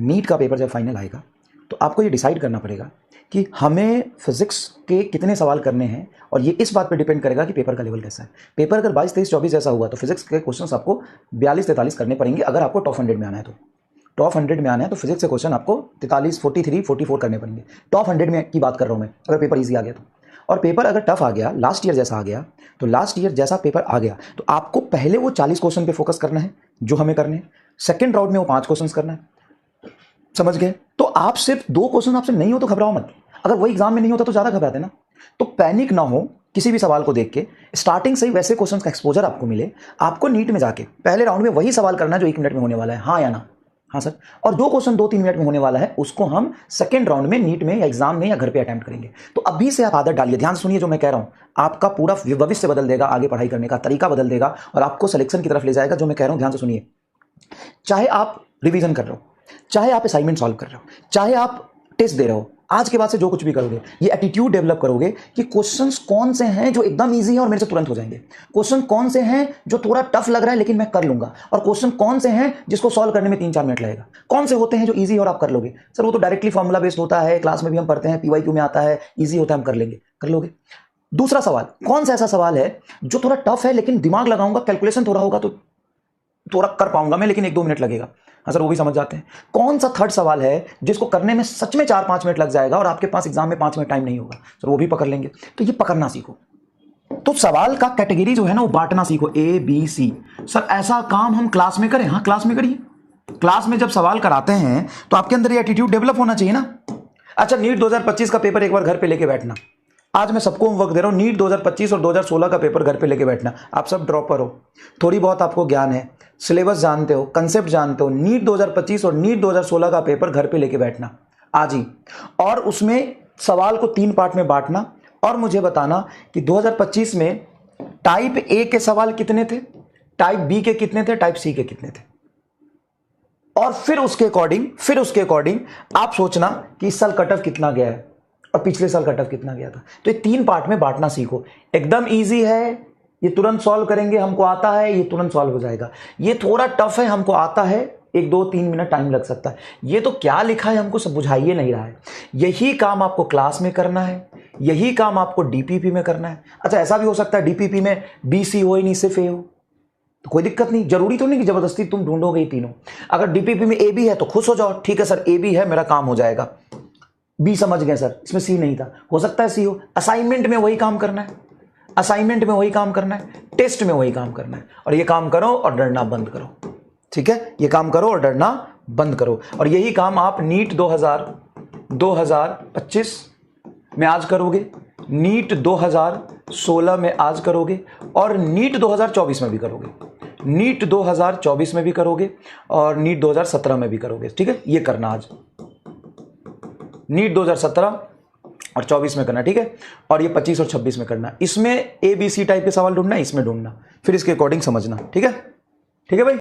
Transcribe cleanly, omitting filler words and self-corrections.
NEET का paper जब final आएगा तो आपको ये डिसाइड करना पड़ेगा कि हमें फिजिक्स के कितने सवाल करने हैं, और ये इस बात पे डिपेंड करेगा कि पेपर का लेवल कैसा है। पेपर अगर 22, 23, 24 जैसा हुआ तो फिजिक्स के क्वेश्चंस आपको 42, 43 करने पड़ेंगे। अगर आपको टॉप 100 में आना है तो टॉप 100 में आना है तो फिजिक्स के क्वेश्चन आपको 43, 43, 44 करने पड़ेंगे। टॉप 100 में की बात कर रहा हूँ मैं, अगर पेपर ईजी आ गया तो। और पेपर अगर टफ आ गया, लास्ट ईयर जैसा आ गया, तो लास्ट ईयर जैसा पेपर आ गया तो आपको पहले वो 40 क्वेश्चन पे फोकस करना है जो हमें करने हैं, सेकेंड राउंड में वो 5 क्वेश्चन करना है। समझ गए? तो आप सिर्फ 2 क्वेश्चन आपसे नहीं हो तो घबराओ मत। अगर वो एग्जाम में नहीं होता तो ज्यादा घबराते ना। तो पैनिक ना हो किसी भी सवाल को देख के, स्टार्टिंग से ही वैसे क्वेश्चन का एक्सपोजर आपको मिले। आपको नीट में जाके पहले राउंड में वही सवाल करना है जो 1 मिनट में होने वाला है, हाँ या ना? हाँ सर। और जो क्वेश्चन 2-3 मिनट में होने वाला है उसको हम सेकंड राउंड में नीट में या एग्जाम में या घर पे अटेम्प्ट करेंगे। तो अभी से आप आदत डालिए। ध्यान सुनिए जो मैं कह रहा हूं, आपका पूरा भविष्य बदल देगा, आगे पढ़ाई करने का तरीका बदल देगा और आपको सिलेक्शन की तरफ ले जाएगा। जो मैं कह रहा हूं ध्यान से सुनिए। चाहे आप रिवीजन कर रहे हो, चाहे आप असाइनमेंट सॉल्व कर रहे हो, चाहे आप टेस्ट दे रहे हो, आज के बाद से जो कुछ भी करोगे ये एटीट्यूड डेवलप करोगे कि क्वेश्चंस कौन से हैं जो एकदम इजी है और मेरे से तुरंत हो जाएंगे, क्वेश्चन कौन से हैं जो थोड़ा टफ लग रहा है लेकिन मैं कर लूंगा, और क्वेश्चन कौन से हैं जिसको सॉल्व करने में 3-4 मिनट लगेगा, कौन से होते हैं जो इजी और आप कर लोगे। सर वो तो डायरेक्टली फॉर्मूला बेस्ड होता है, क्लास में भी हम पढ़ते हैं, पीवाईक्यू में आता है, ईजी होता है, हम कर लेंगे, कर लोगे। दूसरा सवाल, कौन सा ऐसा सवाल है जो थोड़ा टफ है लेकिन दिमाग लगाऊंगा, कैलकुलेशन थोड़ा होगा तो थोड़ा कर पाऊंगा मैं, लेकिन 1-2 मिनट लगेगा। हाँ सर, वो भी समझ जाते हैं। कौन सा थर्ड सवाल है जिसको करने में सच में 4-5 मिनट लग जाएगा और आपके पास एग्जाम में 5 मिनट टाइम नहीं होगा, सर वो भी पकड़ लेंगे। तो ये पकड़ना सीखो। तो सवाल का कैटेगरी जो है ना वो बांटना सीखो, A, B, C। सर ऐसा काम हम क्लास में करें? हाँ क्लास में करिए। क्लास में जब सवाल कराते हैं तो आपके अंदर ये एटीट्यूड डेवलप होना चाहिए ना। अच्छा, नीट 2025 का पेपर एक बार घर पे लेके बैठना। आज मैं सबको होमवर्क दे रहा हूं, नीट 2025 और 2016 का पेपर घर पे लेके बैठना। आप सब ड्रॉपर हो, थोड़ी बहुत आपको ज्ञान है, सिलेबस जानते हो, कंसेप्ट जानते हो, नीट 2025 और नीट 2016 का पेपर घर पे लेके बैठना आज ही, और उसमें सवाल को 3 पार्ट में बांटना और मुझे बताना कि 2025 में टाइप ए के सवाल कितने थे, टाइप बी के कितने थे, टाइप सी के कितने थे, और फिर उसके अकॉर्डिंग आप सोचना कि इस साल कट ऑफ कितना गया है और पिछले साल कट ऑफ कितना गया था। तो ये 3 पार्ट में बांटना सीखो। एकदम इजी है, ये तुरंत सॉल्व करेंगे, हमको आता है, ये तुरंत सॉल्व हो जाएगा। ये थोड़ा टफ है, हमको आता है, 1-2-3 मिनट टाइम लग सकता है। ये तो क्या लिखा है हमको सब बुझाइए नहीं रहा है। यही काम आपको क्लास में करना है, यही काम आपको डीपीपी में करना है। अच्छा, ऐसा भी हो सकता है डीपीपी में बीसी हो ही नहीं, सिर्फ ए हो, तो कोई दिक्कत नहीं। जरूरी तो नहीं कि जबरदस्ती तुम ढूंढोगे ये तीनों। अगर डीपीपी में ए भी है तो खुश हो जाओ, ठीक है सर ए भी है, मेरा काम हो जाएगा। बी समझ गए सर, इसमें सी नहीं था, हो सकता है सी हो। असाइनमेंट में वही काम करना है, असाइनमेंट में वही काम करना है, टेस्ट में वही काम करना है। और ये काम करो और डरना बंद करो, ठीक है? ये काम करो और डरना बंद करो। और यही काम आप नीट 2025 में आज करोगे, नीट 2016 में आज करोगे, और नीट 2024 में भी करोगे, नीट 2024 में भी करोगे, और नीट 2017 में भी करोगे, ठीक है? ये करना आज, नीट 2017 और 24 में करना, ठीक है? और ये 25 और 26 में करना। इसमें ABC टाइप के सवाल ढूंढना, इसमें ढूंढना, फिर इसके अकॉर्डिंग समझना, ठीक है? ठीक है भाई।